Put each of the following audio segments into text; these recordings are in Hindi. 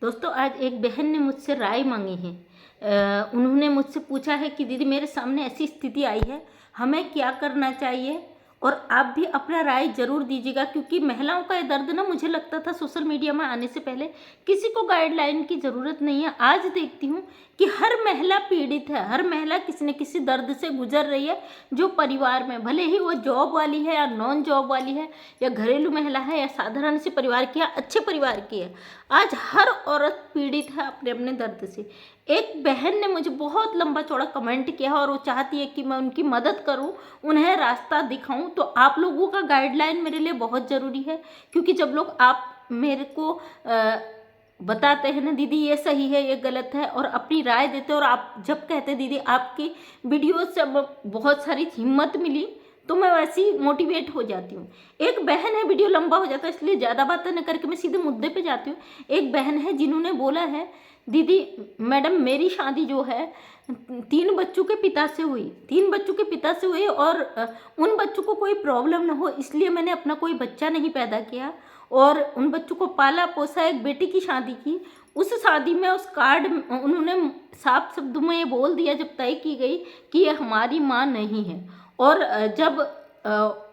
दोस्तों, आज एक बहन ने मुझसे राय मांगी है। उन्होंने मुझसे पूछा है कि दीदी, मेरे सामने ऐसी स्थिति आई है, हमें क्या करना चाहिए। और आप भी अपना राय जरूर दीजिएगा, क्योंकि महिलाओं का ये दर्द ना, मुझे लगता था सोशल मीडिया में आने से पहले किसी को गाइडलाइन की ज़रूरत नहीं है। आज देखती हूँ कि हर महिला पीड़ित है, हर महिला किसी न किसी दर्द से गुजर रही है। जो परिवार में, भले ही वो जॉब वाली है या नॉन जॉब वाली है, या घरेलू महिला है, या साधारण से परिवार की है, अच्छे परिवार की है, आज हर औरत पीड़ित है अपने अपने दर्द से। एक बहन ने मुझे बहुत लंबा चौड़ा कमेंट किया और वो चाहती है कि मैं उनकी मदद करूं, उन्हें रास्ता दिखाऊं। तो आप लोगों का गाइडलाइन मेरे लिए बहुत ज़रूरी है, क्योंकि जब लोग आप मेरे को बताते हैं ना, दीदी ये सही है, ये गलत है, और अपनी राय देते हैं, और आप जब कहते हैं दीदी आपकी वीडियो से बहुत सारी हिम्मत मिली, तो मैं वैसी मोटिवेट हो जाती हूँ। एक बहन है, वीडियो लंबा हो जाता है इसलिए ज़्यादा बातें न करके मैं सीधे मुद्दे पे जाती हूँ। एक बहन है जिन्होंने बोला है, दीदी मैडम मेरी शादी जो है 3 बच्चों के पिता से हुई, 3 बच्चों के पिता से हुई, और उन बच्चों को कोई प्रॉब्लम ना हो इसलिए मैंने अपना कोई बच्चा नहीं पैदा किया, और उन बच्चों को पाला पोसा, एक बेटी की शादी की। उस शादी में उस कार्ड उन्होंने साफ शब्दों में ये बोल दिया जब तय की गई कि ये हमारी माँ नहीं है। और जब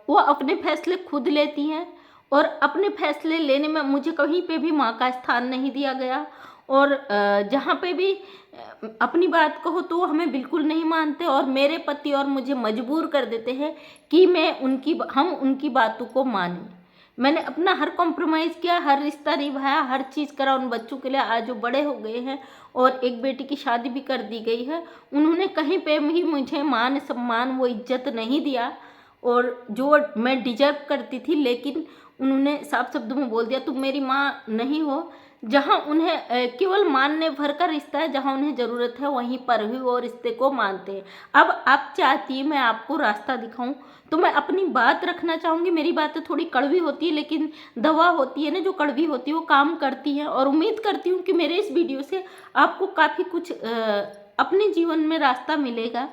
वो अपने फैसले खुद लेती हैं, और अपने फैसले लेने में मुझे कहीं पे भी माँ का स्थान नहीं दिया गया। और जहाँ पे भी अपनी बात कहो तो वो हमें बिल्कुल नहीं मानते, और मेरे पति और मुझे मजबूर कर देते हैं कि हम उनकी बातों को मानें। मैंने अपना हर कॉम्प्रोमाइज़ किया, हर रिश्ता निभाया, हर चीज़ करा उन बच्चों के लिए। आज जो बड़े हो गए हैं और एक बेटी की शादी भी कर दी गई है, उन्होंने कहीं पे भी मुझे मान सम्मान वो इज्जत नहीं दिया, और जो मैं डिजर्व करती थी, लेकिन उन्होंने साफ शब्दों में बोल दिया तुम मेरी माँ नहीं हो। जहाँ उन्हें केवल मानने भर का रिश्ता है, जहाँ उन्हें ज़रूरत है वहीं पर ही वो रिश्ते को मानते हैं। अब आप चाहती है मैं आपको रास्ता दिखाऊं, तो मैं अपनी बात रखना चाहूँगी। मेरी बातें थोड़ी कड़वी होती है, लेकिन दवा होती है ना जो कड़वी होती है वो काम करती है, और उम्मीद करती हूँ कि मेरे इस वीडियो से आपको काफ़ी कुछ अपने जीवन में रास्ता मिलेगा।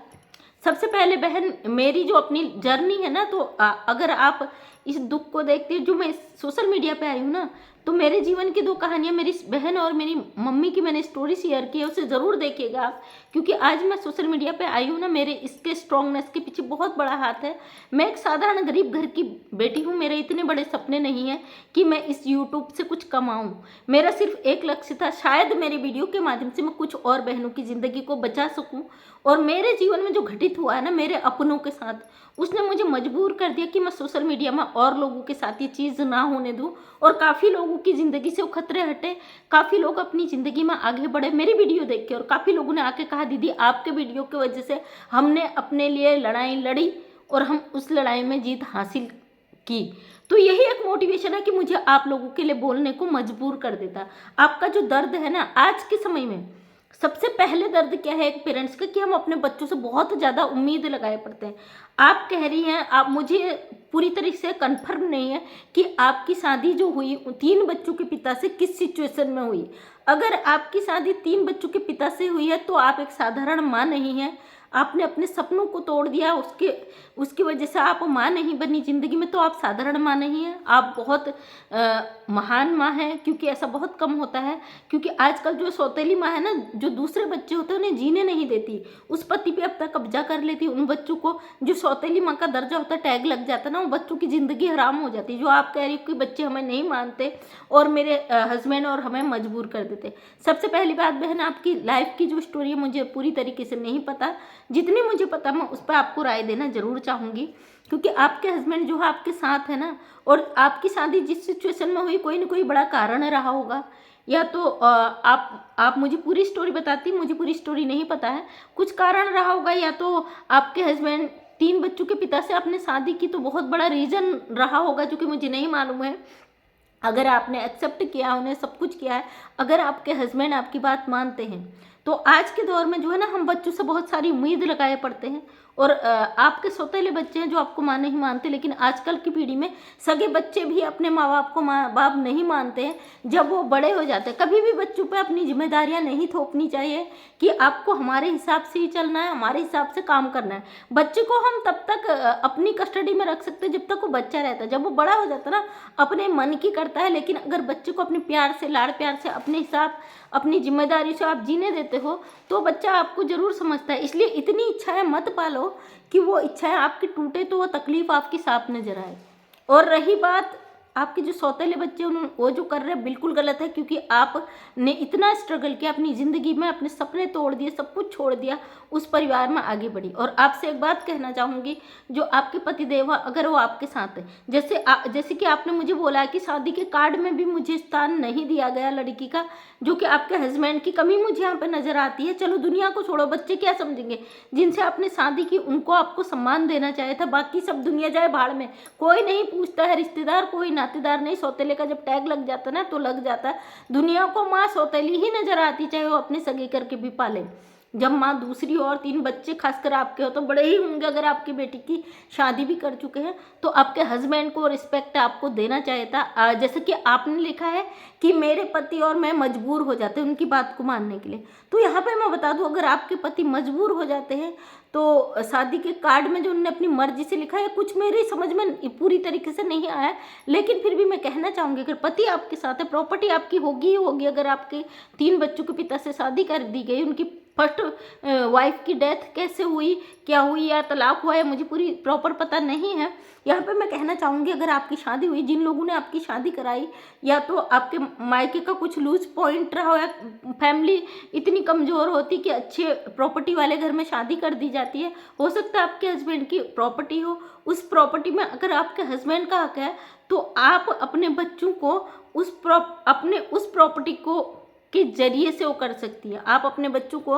सबसे पहले बहन, मेरी जो अपनी जर्नी है ना, तो अगर आप इस दुख को देखते हो, जो मैं सोशल मीडिया पे आई हूँ ना, तो मेरे जीवन की 2 कहानियाँ मेरी बहन और मेरी मम्मी की मैंने स्टोरी शेयर की है, उसे ज़रूर देखिएगा आप। क्योंकि आज मैं सोशल मीडिया पे आई हूँ ना, मेरे इसके स्ट्रॉन्गनेस के पीछे बहुत बड़ा हाथ है। मैं एक साधारण गरीब घर की बेटी हूँ, मेरे इतने बड़े सपने नहीं हैं कि मैं इस यूट्यूब से कुछ कमाऊँ। मेरा सिर्फ एक लक्ष्य था, शायद मेरे वीडियो के माध्यम से मैं कुछ और बहनों की ज़िंदगी को बचा सकूँ। और मेरे जीवन में जो घटित हुआ है ना मेरे अपनों के साथ, उसने मुझे मजबूर कर दिया कि मैं सोशल मीडिया में और लोगों के साथ ये चीज़ ना होने दूं, और काफ़ी लोगों की ज़िंदगी से वो खतरे हटे, काफ़ी लोग अपनी ज़िंदगी में आगे बढ़े मेरी वीडियो देख के। और काफ़ी लोगों ने आके कहा, दीदी आपके वीडियो की वजह से हमने अपने लिए लड़ाई लड़ी और हम उस लड़ाई में जीत हासिल की। तो यही एक मोटिवेशन है कि मुझे आप लोगों के लिए बोलने को मजबूर कर देता। आपका जो दर्द है ना आज के समय में, सबसे पहले दर्द क्या है एक पेरेंट्स का, कि हम अपने बच्चों से बहुत ज़्यादा उम्मीद लगाए पड़ते हैं। आप कह रही हैं, आप, मुझे पूरी तरीके से कंफर्म नहीं है कि आपकी शादी जो हुई 3 बच्चों के पिता से किस सिचुएशन में हुई। अगर आपकी शादी 3 बच्चों के पिता से हुई है तो आप एक साधारण माँ नहीं है। आपने अपने सपनों को तोड़ दिया, उसकी वजह से आप माँ नहीं बनी ज़िंदगी में, तो आप साधारण माँ नहीं हैं, आप बहुत महान माँ हैं। क्योंकि ऐसा बहुत कम होता है, क्योंकि आजकल जो सौतेली माँ है ना, जो दूसरे बच्चे होते हैं उन्हें जीने नहीं देती, उस पति पे अपना कब्जा कर लेती। उन बच्चों को जो सौतेली माँ का दर्जा होता है, टैग लग जाता है ना, वो बच्चों की ज़िंदगी हराम हो जाती है। जो आप कह रही हो कि बच्चे हमें नहीं मानते और मेरे हस्बैंड और हमें मजबूर कर देते। सबसे पहली बात बहन, आपकी लाइफ की जो स्टोरी है मुझे पूरी तरीके से नहीं पता, जितनी मुझे पता मैं उस पर आपको राय देना जरूर चाहूँगी। क्योंकि आपके हस्बैंड जो है आपके साथ है ना, और आपकी शादी जिस सिचुएशन में हुई, कोई ना कोई बड़ा कारण रहा होगा। या तो आप मुझे पूरी स्टोरी बताती, मुझे पूरी स्टोरी नहीं पता है, कुछ कारण रहा होगा। या तो आपके हस्बैंड 3 बच्चों के पिता से आपने शादी की, तो बहुत बड़ा रीज़न रहा होगा जो कि मुझे नहीं मालूम है। अगर आपने एक्सेप्ट किया, उन्हें सब कुछ किया है, अगर आपके हस्बैंड आपकी बात मानते हैं, तो आज के दौर में जो है ना, हम बच्चों से बहुत सारी उम्मीद लगाए पड़ते हैं, और आपके सौतेले बच्चे हैं जो आपको माँ नहीं मानते, लेकिन आजकल की पीढ़ी में सगे बच्चे भी अपने माँ बाप को माँ बाप नहीं मानते हैं जब वो बड़े हो जाते हैं। कभी भी बच्चों पे अपनी जिम्मेदारियां नहीं थोपनी चाहिए कि आपको हमारे हिसाब से ही चलना है, हमारे हिसाब से काम करना है। बच्चे को हम तब तक अपनी कस्टडी में रख सकते हैं जब तक वो बच्चा रहता है। जब वो बड़ा हो जाता है ना, अपने मन की करता है। लेकिन अगर बच्चे को अपने प्यार से, लाड़ प्यार से, अपने हिसाब, अपनी जिम्मेदारी से आप जीने देते हो तो बच्चा आपको जरूर समझता है। इसलिए इतनी इच्छाएं मत पालो कि वो इच्छाएं आपकी टूटे तो वो तकलीफ आपकी साफ नजर आए। और रही बात आपके जो सौतेले बच्चे वो जो कर रहे हैं बिल्कुल गलत है, क्योंकि आपने इतना स्ट्रगल किया अपनी ज़िंदगी में, अपने सपने तोड़ दिए, सब कुछ छोड़ दिया, उस परिवार में आगे बढ़ी। और आपसे एक बात कहना चाहूँगी, जो आपके पति देव अगर वो आपके साथ है, जैसे कि आपने मुझे बोला कि शादी के कार्ड में भी मुझे स्थान नहीं दिया गया लड़की का, जो कि आपके हस्बैंड की कमी मुझे यहाँ पे नज़र आती है। चलो दुनिया को छोड़ो, बच्चे क्या समझेंगे, जिनसे आपने शादी की उनको आपको सम्मान देना चाहिए था। बाकी सब दुनिया जाए भाड़ में, कोई नहीं पूछता है, रिश्तेदार कोई नातेदार नहीं। सौतेले का जब टैग लग जाता है ना तो लग जाता है। दुनिया को माँ सौतेली ही नजर आती, चाहे वो अपने सगे करके भी पाले। जब माँ दूसरी और 3 बच्चे खासकर आपके हो तो बड़े ही होंगे, अगर आपकी बेटी की शादी भी कर चुके हैं तो आपके हस्बैंड को रिस्पेक्ट आपको देना चाहिए था। जैसे कि आपने लिखा है कि मेरे पति और मैं मजबूर हो जाते हैं उनकी बात को मानने के लिए। तो यहाँ पे मैं बता दूं, अगर आपके पति मजबूर हो जाते हैं तो शादी के कार्ड में जो उन्होंने अपनी मर्जी से लिखा है, कुछ मेरी समझ में पूरी तरीके से नहीं आया, लेकिन फिर भी मैं कहना चाहूँगी अगर पति आपके साथ है, प्रॉपर्टी आपकी होगी ही होगी। अगर आपके 3 बच्चों के पिता से शादी कर दी गई, उनकी फर्स्ट वाइफ की डेथ कैसे हुई, क्या हुई, या तलाक हुआ है, मुझे पूरी प्रॉपर पता नहीं है। यहाँ पे मैं कहना चाहूँगी अगर आपकी शादी हुई, जिन लोगों ने आपकी शादी कराई, या तो आपके मायके का कुछ लूज पॉइंट रहा हो, या फैमिली इतनी कमज़ोर होती कि अच्छे प्रॉपर्टी वाले घर में शादी कर दी जाती है। हो सकता है आपके हस्बैंड की प्रॉपर्टी हो, उस प्रॉपर्टी में अगर आपके हस्बैंड का हक है तो आप अपने बच्चों को अपने उस प्रॉपर्टी को के जरिए से वो कर सकती है। आप अपने बच्चों को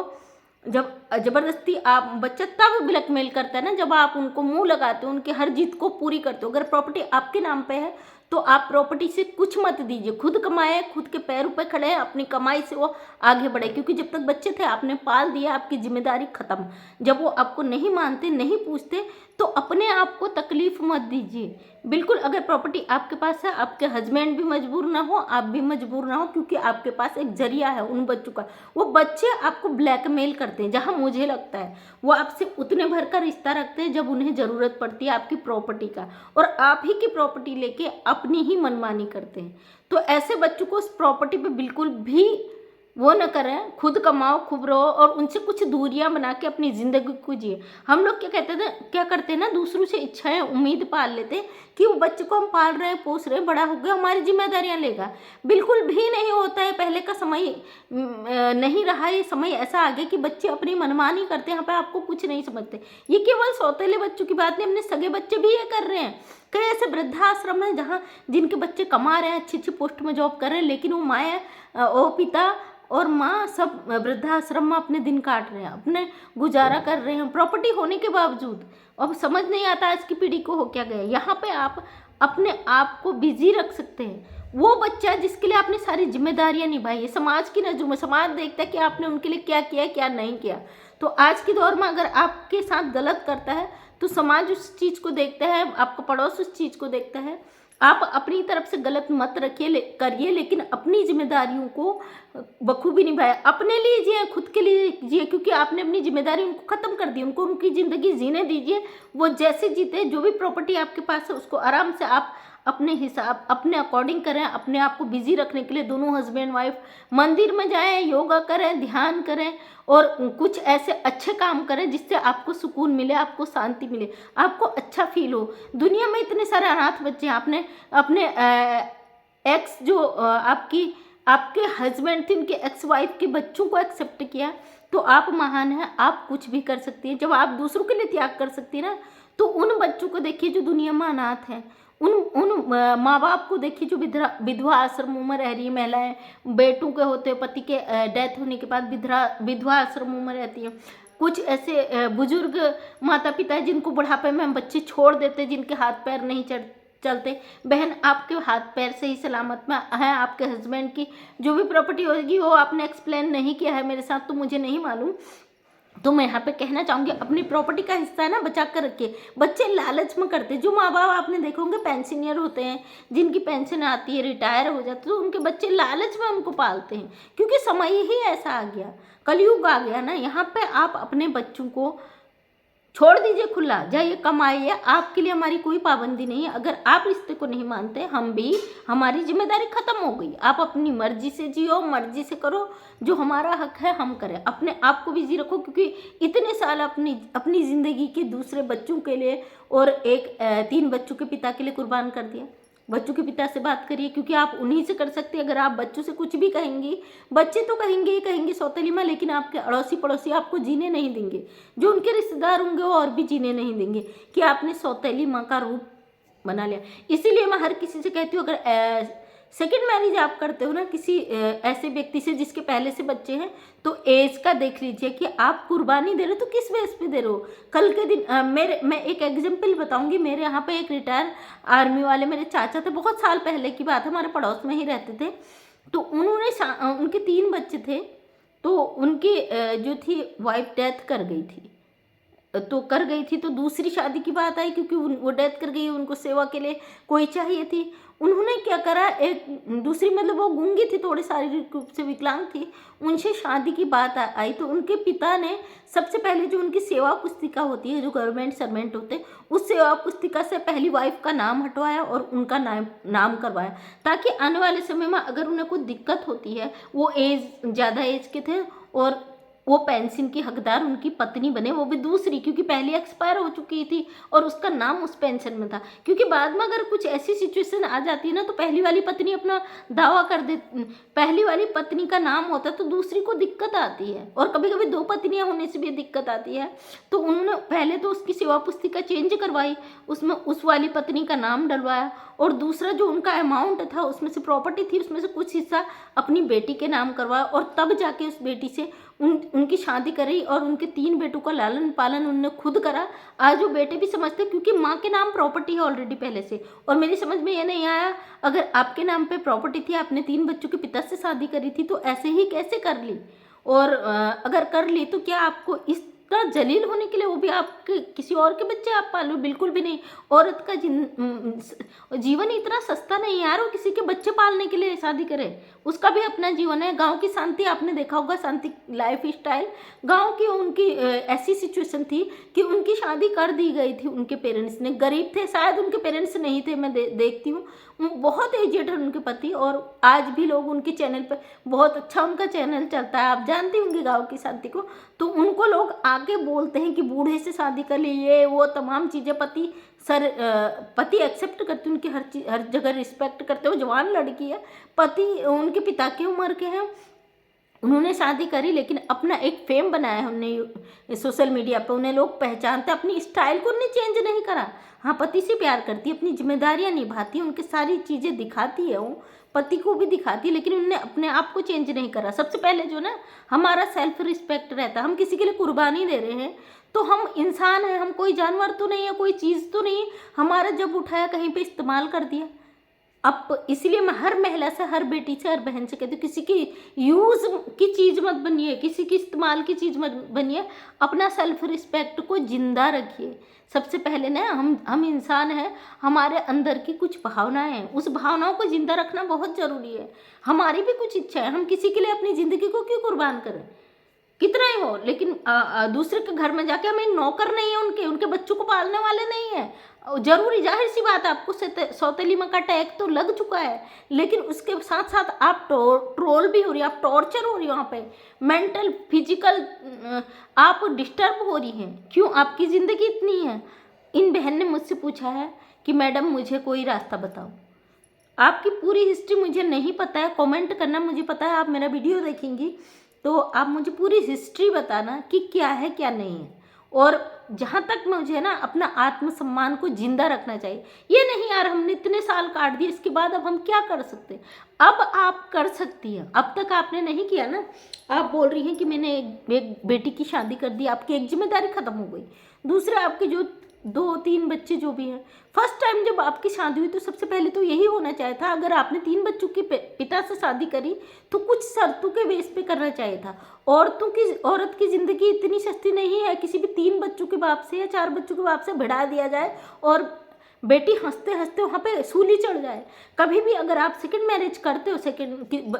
जब ज़बरदस्ती, आप बच्चा तब ब्लैकमेल करता है ना जब आप उनको मुंह लगाते हो, उनकी हर जिद को पूरी करते हो। अगर प्रॉपर्टी आपके नाम पे है तो आप प्रॉपर्टी से कुछ मत दीजिए, खुद कमाए, खुद के पैरों पे खड़े हैं, अपनी कमाई से वो आगे बढ़े। क्योंकि जब तक बच्चे थे आपने पाल दिया, आपकी जिम्मेदारी खत्म। जब वो आपको नहीं मानते, नहीं पूछते, तो अपने आप को तकलीफ मत दीजिए बिल्कुल। अगर प्रॉपर्टी आपके पास है, आपके हस्बैंड भी मजबूर ना हो, आप भी मजबूर ना हो, क्योंकि आपके पास एक जरिया है उन बच्चों का। वो बच्चे आपको ब्लैकमेल करते हैं, जहाँ मुझे लगता है वो आपसे उतने भर का रिश्ता रखते हैं जब उन्हें ज़रूरत पड़ती है आपकी प्रॉपर्टी का, और आप ही की प्रॉपर्टी लेके अपनी ही मनमानी करते हैं। तो ऐसे बच्चों को उस प्रॉपर्टी पे बिल्कुल भी वो न करें, खुद कमाओ, खुद रहो, और उनसे कुछ दूरियां बना के अपनी ज़िंदगी को जिए। हम लोग क्या करते हैं ना, दूसरों से इच्छाएं, उम्मीद पाल लेते हैं कि वो बच्चे को हम पाल रहे हैं, पोस रहे हैं, बड़ा हो गया, हमारी जिम्मेदारियां लेगा। बिल्कुल भी नहीं होता है। पहले का समय नहीं रहा, ये समय ऐसा आ गया कि बच्चे अपनी मनमानी करते हैं। यहाँ पे आपको कुछ नहीं समझते। ये केवल सौतेले बच्चों की बात नहीं, अपने सगे बच्चे भी ये कर रहे हैं। कई ऐसे वृद्धाश्रम हैं जहाँ जिनके बच्चे कमा रहे हैं, अच्छी अच्छी पोस्ट में जॉब कर रहे हैं, लेकिन वो माँ वो पिता और माँ सब वृद्धाश्रम में अपने दिन काट रहे हैं, अपने गुजारा कर रहे हैं प्रॉपर्टी होने के बावजूद। अब समझ नहीं आता आज की पीढ़ी को हो क्या गया। यहाँ पे आप अपने आप को बिजी रख सकते हैं। वो बच्चा जिसके लिए आपने सारी जिम्मेदारियां निभाई है, समाज की नजरों में समाज देखता है कि आपने उनके लिए क्या किया, क्या नहीं किया। तो आज के दौर में अगर आपके साथ गलत करता है तो समाज उस चीज़ को देखता है, आपका पड़ोस उस चीज़ को देखता है। आप अपनी तरफ से गलत मत करिए, लेकिन अपनी जिम्मेदारियों को बखूबी निभाए। अपने लिए जिए, खुद के लिए जिए, क्योंकि आपने अपनी जिम्मेदारी उनको ख़त्म कर दी। उनको उनकी ज़िंदगी जीने दीजिए, वो जैसे जीते। जो भी प्रॉपर्टी आपके पास है उसको आराम से आप अपने हिसाब, अपने अकॉर्डिंग करें। अपने आप को बिजी रखने के लिए दोनों हस्बैंड वाइफ मंदिर में जाएं, योगा करें, ध्यान करें, और कुछ ऐसे अच्छे काम करें जिससे आपको सुकून मिले, आपको शांति मिले, आपको अच्छा फील हो। दुनिया में इतने सारे अनाथ बच्चे हैं। आपने अपने एक्स जो आपके हस्बैंड थे, उनके एक्स वाइफ के बच्चों को एक्सेप्ट किया, तो आप महान हैं। आप कुछ भी कर सकती हैं। जब आप दूसरों के लिए त्याग कर सकती हैं ना, तो उन बच्चों को देखिए जो दुनिया में अनाथ हैं, उन माँ बाप को देखिए जो विधवा आश्रमों में रह रही है महिलाएं, बेटों के होते, पति के डेथ होने के बाद विधवा आश्रमों में रहती हैं। कुछ ऐसे बुजुर्ग माता पिता हैं जिनको बुढ़ापे में हम बच्चे छोड़ देते, जिनके हाथ पैर नहीं चलते। बहन, आपके हाथ पैर से ही सलामत में है। आपके हस्बैंड की जो भी प्रॉपर्टी होगी वो आपने एक्सप्लेन नहीं किया है मेरे साथ, तो मुझे नहीं मालूम। तो मैं यहाँ पे कहना चाहूँगी, अपनी प्रॉपर्टी का हिस्सा है ना बचा कर रखिए। बच्चे लालच में करते, जो माँ बाप आपने देखे होंगे पेंशनियर होते हैं, जिनकी पेंशन आती है, रिटायर हो जाते, तो उनके बच्चे लालच में उनको पालते हैं, क्योंकि समय ही ऐसा आ गया, कलयुग आ गया ना। यहाँ पे आप अपने बच्चों को छोड़ दीजिए खुला, जाइए कमाइए, आपके लिए हमारी कोई पाबंदी नहीं है। अगर आप रिश्ते को नहीं मानते, हम भी, हमारी जिम्मेदारी खत्म हो गई। आप अपनी मर्जी से जियो, मर्जी से करो, जो हमारा हक है हम करें। अपने आप को बिजी रखो, क्योंकि इतने साल अपनी ज़िंदगी के दूसरे बच्चों के लिए और 3 बच्चों के पिता के लिए कुर्बान कर दिया। बच्चों के पिता से बात करिए, क्योंकि आप उन्हीं से कर सकते हैं। अगर आप बच्चों से कुछ भी कहेंगी, बच्चे तो कहेंगे ही कहेंगे सौतेली माँ, लेकिन आपके अड़ोसी पड़ोसी आपको जीने नहीं देंगे, जो उनके रिश्तेदार होंगे वो और भी जीने नहीं देंगे कि आपने सौतेली माँ का रूप बना लिया। इसीलिए मैं हर किसी से कहती हूँ, अगर सेकेंड मैरिज आप करते हो ना किसी ऐसे व्यक्ति से जिसके पहले से बच्चे हैं, तो एज का देख लीजिए कि आप कुर्बानी दे रहे हो तो किस बेस पे दे रहे हो। कल के दिन मैं एक एग्जांपल बताऊंगी। मेरे यहाँ पे एक रिटायर आर्मी वाले मेरे चाचा थे, बहुत साल पहले की बात है, हमारे पड़ोस में ही रहते थे। तो उनके 3 बच्चे थे, तो उनकी जो थी वाइफ डेथ कर गई थी। तो दूसरी शादी की बात आई, क्योंकि वो डेथ कर गई, उनको सेवा के लिए कोई चाहिए थी। उन्होंने क्या करा, एक दूसरी, मतलब वो गूंगी थी, थोड़ी शारीरिक रूप से विकलांग थी, उनसे शादी की बात आई। तो उनके पिता ने सबसे पहले जो उनकी सेवा पुस्तिका होती है, जो गवर्नमेंट सर्वेंट होते हैं, उस सेवा पुस्तिका से पहली वाइफ का नाम हटवाया और उनका नाम करवाया, ताकि आने वाले समय में अगर उन्हें कोई दिक्कत होती है, वो ज़्यादा एज के थे और वो पेंशन की हकदार उनकी पत्नी बने, वो भी दूसरी, क्योंकि पहली एक्सपायर हो चुकी थी और उसका नाम उस पेंशन में था। क्योंकि बाद में अगर कुछ ऐसी सिचुएशन आ जाती है ना, तो पहली वाली पत्नी अपना दावा कर दे, पहली वाली पत्नी का नाम होता है तो दूसरी को दिक्कत आती है, और कभी कभी 2 पत्नियां होने से भी दिक्कत आती है। तो उन्होंने पहले तो उसकी सेवा पुस्तिका चेंज करवाई, उसमें उस वाली पत्नी का नाम डलवाया, और दूसरा जो उनका अमाउंट था, उसमें से प्रॉपर्टी थी, उसमें से कुछ हिस्सा अपनी बेटी के नाम करवाया, और तब जाके उस बेटी से उनकी शादी करी, और उनके 3 बेटों का लालन पालन उनने खुद करा। आज वो बेटे भी समझते, क्योंकि माँ के नाम प्रॉपर्टी है ऑलरेडी पहले से। और मेरी समझ में ये नहीं आया, अगर आपके नाम पे प्रॉपर्टी थी, आपने 3 बच्चों के पिता से शादी करी थी, तो ऐसे ही कैसे कर ली? और अगर कर ली तो क्या आपको इस तरह जलील होने के लिए, वो भी आपके किसी और के बच्चे आप पालो? बिल्कुल भी नहीं। औरत का जीवन इतना सस्ता नहीं है यार, वो किसी के बच्चे पालने के लिए शादी करे, उसका भी अपना जीवन है। गांव की शांति आपने देखा होगा, शांति लाइफ स्टाइल गांव की, उनकी ऐसी सिचुएशन थी कि उनकी शादी कर दी गई थी, उनके पेरेंट्स ने, गरीब थे, शायद उनके पेरेंट्स नहीं थे, मैं देखती हूँ बहुत एजेड है उनके पति, और आज भी लोग उनके चैनल पे, बहुत अच्छा उनका चैनल चलता है, आप जानते होंगे गाँव की शांति को। तो उनको लोग आगे बोलते हैं कि बूढ़े से शादी कर ली, ये वो तमाम चीज़ें, पति एक्सेप्ट करते, उनकी हर जगह रिस्पेक्ट करते हो। जवान लड़की है, पति उनके पिता की उम्र के हैं, उन्होंने शादी करी, लेकिन अपना एक फेम बनाया है उन्हें सोशल मीडिया पे, उन्हें लोग पहचानते, अपनी स्टाइल को उन्हें चेंज नहीं करा। हाँ, पति से प्यार करती है, अपनी जिम्मेदारियां निभाती है, उनकी सारी चीज़ें दिखाती है, वो पति को भी दिखाती है, लेकिन उन्होंने अपने आप को चेंज नहीं करा। सबसे पहले जो ना हमारा सेल्फ रिस्पेक्ट रहता है, हम किसी के लिए कुर्बानी दे रहे हैं तो हम इंसान हैं, हम कोई जानवर तो नहीं है, कोई चीज़ तो नहीं, हमारा जब उठाया कहीं पे इस्तेमाल कर दिया। अब इसलिए मैं हर महिला से, हर बेटी से, हर बहन से कहती हूँ, किसी की यूज़ की चीज़ मत बनिए, किसी की इस्तेमाल की चीज़ मत बनिए, अपना सेल्फ रिस्पेक्ट को जिंदा रखिए। सबसे पहले ना हम इंसान हैं, हमारे अंदर की कुछ भावनाएं हैं, उस भावनाओं को जिंदा रखना बहुत ज़रूरी है। हमारी भी कुछ इच्छा है, हम किसी के लिए अपनी ज़िंदगी को क्यों कुर्बान करें, कितना ही हो, लेकिन दूसरे के घर में जाके हमें नौकर नहीं है, उनके बच्चों को पालने वाले नहीं है। जरूरी, जाहिर सी बात है, आपको सौतेली माँ का टैग तो लग चुका है, लेकिन उसके साथ साथ आप ट्रोल भी हो रही है, आप टॉर्चर हो रही है, वहाँ पे मेंटल फिजिकल आप डिस्टर्ब हो रही हैं। क्यों? आपकी ज़िंदगी इतनी है। इन बहन ने मुझसे पूछा है कि मैडम मुझे कोई रास्ता बताओ। आपकी पूरी हिस्ट्री मुझे नहीं पता है, कमेंट करना, मुझे पता है आप मेरा वीडियो देखेंगी, तो आप मुझे पूरी हिस्ट्री बताना कि क्या है क्या नहीं है। और जहाँ तक मुझे ना अपना आत्मसम्मान को जिंदा रखना चाहिए, ये नहीं यार हमने इतने साल काट दिए, इसके बाद अब हम क्या कर सकते हैं। अब आप कर सकती हैं, अब तक आपने नहीं किया ना। आप बोल रही हैं कि मैंने एक बेटी की शादी कर दी, आपकी एक जिम्मेदारी खत्म हो गई। दूसरा, आपके जो 2-3 बच्चे जो भी हैं, फर्स्ट टाइम जब आपकी शादी हुई तो सबसे पहले तो यही होना चाहिए था। अगर आपने 3 बच्चों के पिता से शादी करी तो कुछ शर्तों के बेस पे करना चाहिए था। औरत की ज़िंदगी इतनी सस्ती नहीं है, किसी भी 3 बच्चों के बाप से या 4 बच्चों के बाप से भिड़ा दिया जाए और बेटी हंसते हंसते वहाँ पे सूली चढ़ जाए। कभी भी अगर आप सेकंड मैरिज करते हो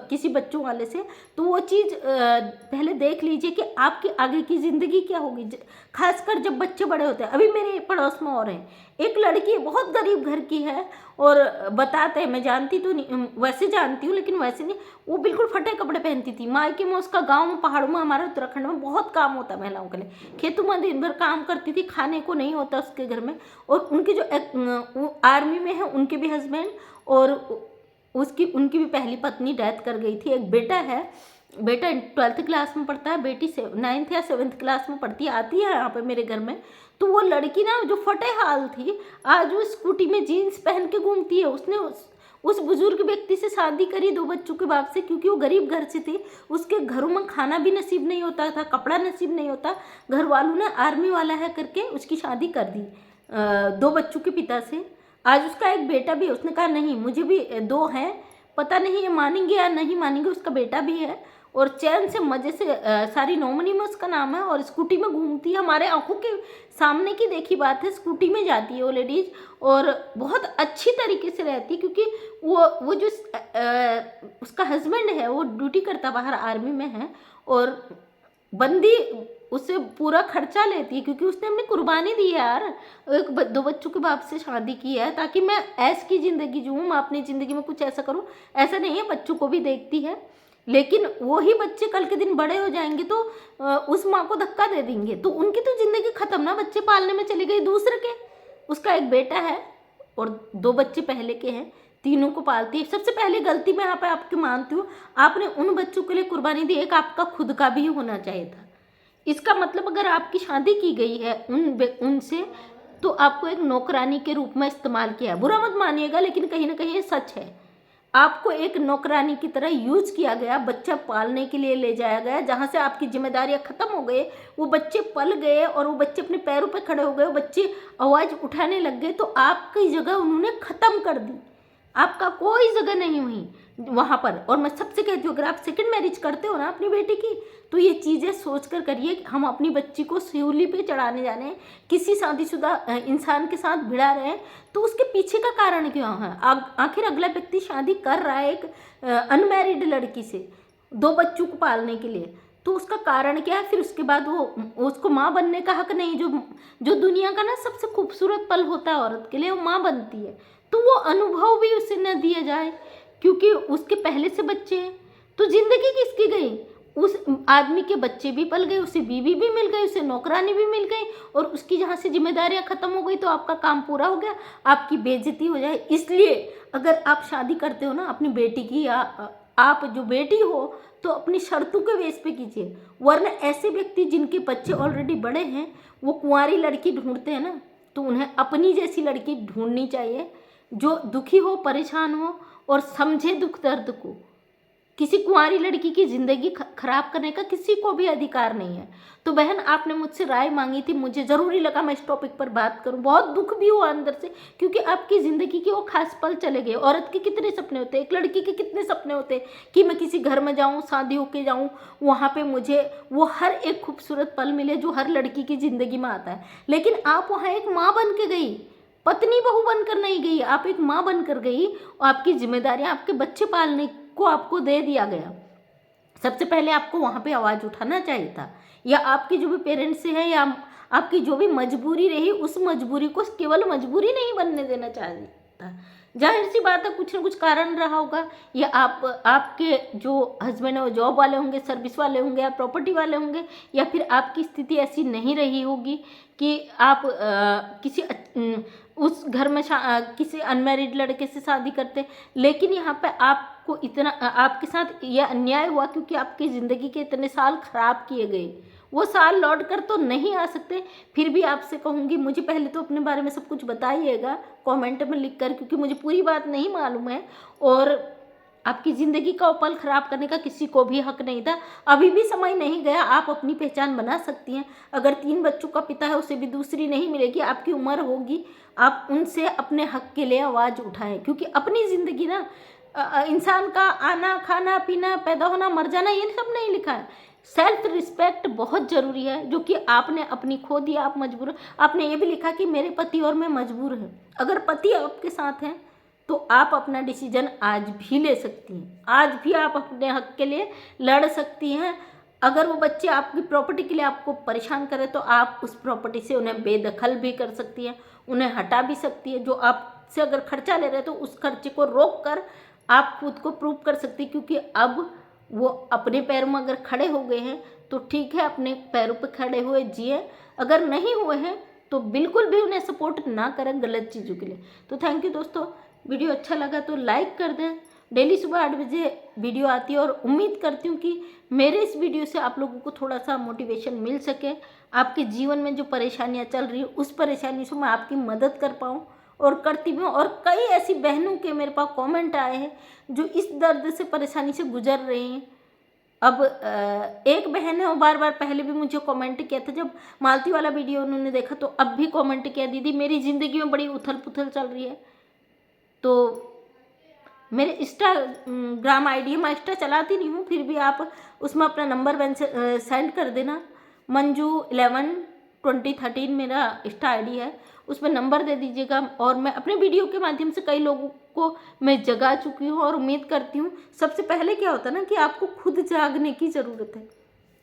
किसी बच्चों वाले से, तो वो चीज़ पहले देख लीजिए कि आपकी आगे की ज़िंदगी क्या होगी, खासकर जब बच्चे बड़े होते हैं। अभी मेरे पड़ोस में और हैं, एक लड़की बहुत गरीब घर की है और बताते हैं, मैं जानती तो नहीं, वैसे जानती हूँ लेकिन वैसे नहीं, वो बिल्कुल फटे कपड़े पहनती थी। मायके में उसका गाँव में पहाड़ों में, हमारे उत्तराखंड में बहुत काम होता है महिलाओं के लिए, खेतों में दिन भर काम करती थी, खाने को नहीं होता उसके घर में। और उनके जो वो आर्मी में है उनके भी हस्बैंड और उनकी भी पहली पत्नी डेथ कर गई थी। एक बेटा है, बेटा 12th क्लास में पढ़ता है, बेटी 9th या 7th क्लास में पढ़ती है, आती है यहाँ पे मेरे घर में। तो वो लड़की ना जो फटे हाल थी, आज वो स्कूटी में जीन्स पहन के घूमती है। उसने उस बुजुर्ग व्यक्ति से शादी करी 2 बच्चों के बाप से, क्योंकि वो गरीब घर से थी। उसके घरों में खाना भी नसीब नहीं होता था, कपड़ा नसीब नहीं होता। घर वालों ने आर्मी वाला है करके उसकी शादी कर दी 2 बच्चों के पिता से। आज उसका एक बेटा भी है। उसने कहा नहीं, मुझे भी 2 हैं, पता नहीं ये मानेंगे या नहीं मानेंगे, उसका बेटा भी है और चैन से मज़े से सारी नॉमिनी में उसका नाम है और स्कूटी में घूमती है। हमारे आंखों के सामने की देखी बात है, स्कूटी में जाती है वो लेडीज़ और बहुत अच्छी तरीके से रहती है, क्योंकि वो जो उसका हस्बैंड है वो ड्यूटी करता बाहर आर्मी में है और बंदी उससे पूरा खर्चा लेती है, क्योंकि उसने अपनी कुर्बानी दी है यार। 2 बच्चों के बाप से शादी की है ताकि मैं ऐश की ज़िंदगी जीऊँ, मैं अपनी ज़िंदगी में कुछ ऐसा करूँ। ऐसा नहीं है, बच्चों को भी देखती है, लेकिन वही बच्चे कल के दिन बड़े हो जाएंगे तो उस माँ को धक्का दे देंगे, तो उनकी तो ज़िंदगी ख़त्म ना, बच्चे पालने में चली गई दूसरे के। उसका एक बेटा है और 2 बच्चे पहले के हैं, तीनों को पालती है। सबसे पहली गलती मैं यहाँ पे आपकी मानती हूँ, आपने उन बच्चों के लिए कुर्बानी दी, एक आपका खुद का भी होना चाहिए था। इसका मतलब अगर आपकी शादी की गई है उनसे, तो आपको एक नौकरानी के रूप में इस्तेमाल किया है। बुरा मत मानिएगा, लेकिन कहीं ना कहीं ये सच है। आपको एक नौकरानी की तरह यूज किया गया, बच्चा पालने के लिए ले जाया गया, जहाँ से आपकी जिम्मेदारियां खत्म हो गए। वो बच्चे पल गए और वो बच्चे अपने पैरों पर खड़े हो गए, वो बच्चे आवाज़ उठाने लग गए, तो आपकी जगह उन्होंने ख़त्म कर दी। आपका कोई जगह नहीं हुई वहाँ पर। और मैं सबसे कहती हूँ, अगर आप सेकंड मैरिज करते हो ना अपनी बेटी की, तो ये चीज़ें सोच कर करिए कि हम अपनी बच्ची को सूली पे चढ़ाने जाने हैं, किसी शादीशुदा इंसान के साथ भिड़ा रहे हैं, तो उसके पीछे का कारण क्या है? आखिर अगला व्यक्ति शादी कर रहा है एक अनमैरिड लड़की से 2 बच्चों को पालने के लिए, तो उसका कारण क्या है? फिर उसके बाद वो उसको माँ बनने का हक नहीं। जो दुनिया का ना सबसे खूबसूरत पल होता है औरत के लिए, वो माँ बनती है, तो वो अनुभव भी उसे न दिया जाए, क्योंकि उसके पहले से बच्चे हैं। तो जिंदगी किसकी गई? उस आदमी के बच्चे भी पल गए, उसे बीवी भी मिल गई, उसे नौकरानी भी मिल गई, और उसकी जहाँ से जिम्मेदारियाँ खत्म हो गई, तो आपका काम पूरा हो गया, आपकी बेइज्जती हो जाए। इसलिए अगर आप शादी करते हो ना अपनी बेटी की, या आप जो बेटी हो, तो अपनी शर्तों के बेस पे कीजिए। वरना ऐसे व्यक्ति जिनके बच्चे ऑलरेडी बड़े हैं, वो कुंवारी लड़की ढूंढते हैं ना, तो उन्हें अपनी जैसी लड़की ढूंढनी चाहिए, जो दुखी हो, परेशान हो और समझे दुख दर्द को। किसी कुंवारी लड़की की ज़िंदगी खराब करने का किसी को भी अधिकार नहीं है। तो बहन, आपने मुझसे राय मांगी थी, मुझे ज़रूरी लगा मैं इस टॉपिक पर बात करूं। बहुत दुख भी हुआ अंदर से, क्योंकि आपकी ज़िंदगी के वो खास पल चले गए। औरत के कितने सपने होते हैं, एक लड़की के कितने सपने होते हैं कि मैं किसी घर में जाऊँ, शादी होके जाऊँ, वहाँ पर मुझे वो हर एक खूबसूरत पल मिले जो हर लड़की की ज़िंदगी में आता है। लेकिन आप वहाँ एक माँ बन के गई, पत्नी बहू बनकर नहीं गई, आप एक माँ बनकर गई, और आपकी जिम्मेदारियाँ आपके बच्चे पालने को आपको दे दिया गया। सबसे पहले आपको वहाँ पे आवाज़ उठाना चाहिए था, या आपके जो भी पेरेंट्स हैं, या आपकी जो भी मजबूरी रही, उस मजबूरी को केवल मजबूरी नहीं बनने देना चाहिए था। जाहिर सी बात है, कुछ ना कुछ कारण रहा होगा, या आपके जो हस्बैंड है वो जॉब वाले होंगे, सर्विस वाले होंगे, या प्रॉपर्टी वाले होंगे, या फिर आपकी स्थिति ऐसी नहीं रही होगी कि आप उस घर में किसी अनमैरिड लड़के से शादी करते। लेकिन यहाँ पे आपको इतना, आपके साथ यह अन्याय हुआ क्योंकि आपकी ज़िंदगी के इतने साल खराब किए गए। वो साल लौट कर तो नहीं आ सकते। फिर भी आपसे कहूँगी, मुझे पहले तो अपने बारे में सब कुछ बताइएगा कमेंट में लिख कर, क्योंकि मुझे पूरी बात नहीं मालूम है। और आपकी ज़िंदगी का पल ख़राब करने का किसी को भी हक नहीं था। अभी भी समय नहीं गया, आप अपनी पहचान बना सकती हैं। अगर 3 बच्चों का पिता है, उसे भी दूसरी नहीं मिलेगी, आपकी उम्र होगी, आप उनसे अपने हक के लिए आवाज़ उठाएं, क्योंकि अपनी ज़िंदगी ना इंसान का आना, खाना, पीना, पैदा होना, मर जाना, ये सब नहीं लिखा है। सेल्फ रिस्पेक्ट बहुत ज़रूरी है, जो कि आपने अपनी खो दी, आप मजबूर। आपने ये भी लिखा कि मेरे पति और मैं मजबूर हैं। अगर पति आपके साथ हैं तो आप अपना डिसीजन आज भी ले सकती हैं, आज भी आप अपने हक के लिए लड़ सकती हैं। अगर वो बच्चे आपकी प्रॉपर्टी के लिए आपको परेशान करें तो आप उस प्रॉपर्टी से उन्हें बेदखल भी कर सकती हैं, उन्हें हटा भी सकती है। जो आपसे अगर खर्चा ले रहे हैं तो उस खर्चे को रोक कर आप खुद को प्रूव कर सकती, क्योंकि अब वो अपने पैरों में अगर खड़े हो गए हैं तो ठीक है, अपने पैरों पर खड़े हुए जिए। अगर नहीं हुए हैं तो बिल्कुल भी उन्हें सपोर्ट ना करें गलत चीज़ों के लिए। तो थैंक यू दोस्तों, वीडियो अच्छा लगा तो लाइक कर दें। डेली सुबह 8 बजे वीडियो आती है और उम्मीद करती हूँ कि मेरे इस वीडियो से आप लोगों को थोड़ा सा मोटिवेशन मिल सके। आपके जीवन में जो परेशानियाँ चल रही है उस परेशानी से मैं आपकी मदद कर पाऊँ, और करती भी हूँ। और कई ऐसी बहनों के मेरे पास कमेंट आए हैं जो इस दर्द से, परेशानी से गुजर रही हैं। अब एक बहन है, वो बार बार पहले भी मुझे कमेंट किया था, जब मालती वाला वीडियो उन्होंने देखा तो अब भी कमेंट किया, दीदी मेरी ज़िंदगी में बड़ी उथल पुथल चल रही है। तो मेरे इंस्टाग्राम आईडी, मैं इंस्टा चलाती नहीं हूँ, फिर भी आप उसमें अपना नंबर सेंड कर देना। मंजू112013 मेरा इंस्टा आईडी है, उसमें नंबर दे दीजिएगा। और मैं अपने वीडियो के माध्यम से कई लोगों को मैं जगा चुकी हूँ, और उम्मीद करती हूँ सबसे पहले क्या होता है ना कि आपको खुद जागने की ज़रूरत है।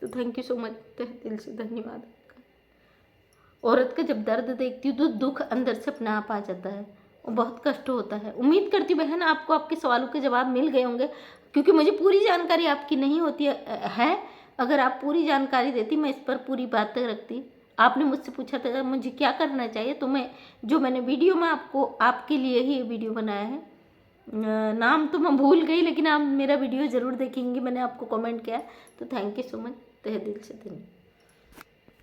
तो थैंक यू सो मच, दिल से धन्यवाद। औरत का जब दर्द देखती हूँ तो दुख अंदर से अपने आप आ जाता है, और बहुत कष्ट होता है। उम्मीद करती हूँ बहन आपको आपके सवालों के जवाब मिल गए होंगे, क्योंकि मुझे पूरी जानकारी आपकी नहीं होती है। अगर आप पूरी जानकारी देती, मैं इस पर पूरी बातें रखती। आपने मुझसे पूछा था मुझे क्या करना चाहिए, तो मैंने वीडियो में आपके लिए ही ये वीडियो बनाया है। नाम तो मैं भूल गई, लेकिन आप मेरा वीडियो ज़रूर देखेंगे, मैंने आपको कमेंट किया। तो थैंक यू सो मच, तहे दिल से धन्यवाद।